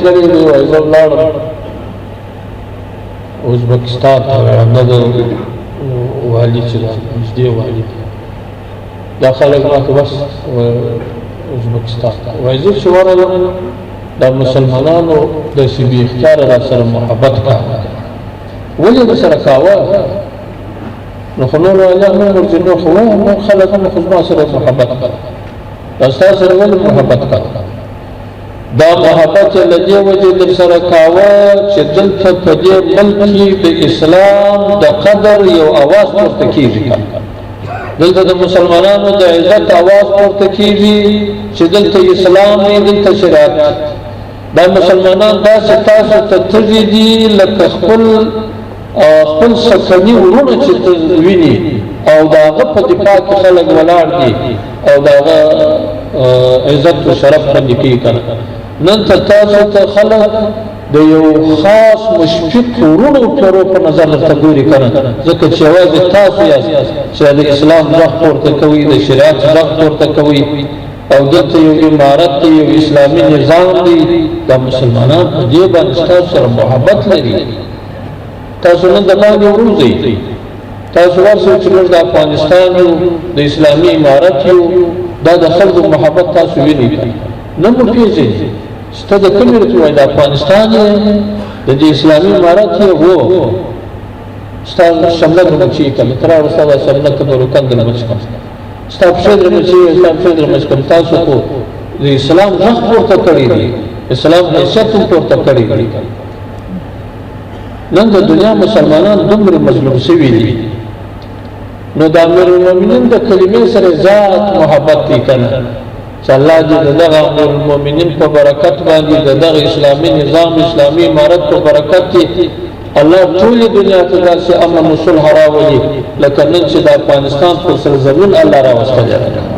کړی دی وایي زه ولاړم ازبکستان ته نه د والي چې دا نږدې والي دا خلک راته بس ازبکستان ته وایي زه چې ورغلم دا مسلمانانو داسې بې اختیاره را سره محبت کاوه ولې به سره کاوه نو خو نور الله نه ورځي نو خو نور خلک هم خو زما سره محبت کوه دا ستا سره ولې محبت کوه دا محبت له دې وجې در سره کاوه چې دلته په دې ملک کې د اسلام د قدر یو اواز پورته کېږي دلته د مسلمانانو د عزت اواز پورته کېږي چې دلته اسلام دی دلته شریعت دا مسلمانان داسې تاسو ته تږي دي لکه خپل سکني وروڼه چې ته ویني او د هغه په دفاع کې خلک ولاړ دي او د هغه عزت و شرف باندې کوي که نه نن ته تاسو ته خلک د یو خاص مشفق وروڼو پلرو په نظر درته ګوري که نه ځکه چې یوازې تاسو یاست چې د اسلام غږ پورته کوئ د شریعت غږ پورته کوئ او دلته یو امارت دی یو اسلامي نظام دی دا مسلمانان په دې باندې ستاسو سره محبت لري تاسو نن د باندې وروځئ تاسو ورسئ چې موږ د افغانستان یو د اسلامي امارت یو دا د خلکو محبت تاسو وینئ نه مو پېژنئ چې ته د کومې ورته وایي د افغانستان یې د دې اسلامي امارت یې هو ستا شمله درمچي یې کړه ته راوړه ستا دا شمله که د روکن درمچ کړه ستا پښې درمچي یې ستا پښې درمچ کړه تاسو خو د اسلام غږ پورته کړی دی اسلام حیثیت هم پورته کړی دی نن د دنیا مسلمانان دومره مظلوم شوي دي نو د امیرالمؤمنین د کلمې سره ذات محبت دی که نه چې الله دې د دغه امیرالمؤمنین په برکت باندې د دغه اسلامي نظام اسلامي امارت په برکت کې الله ټولې دنیا ته داسې امن و صلح راولي لکه نن چې د افغانستان پر سرزمین الله راوستلی دی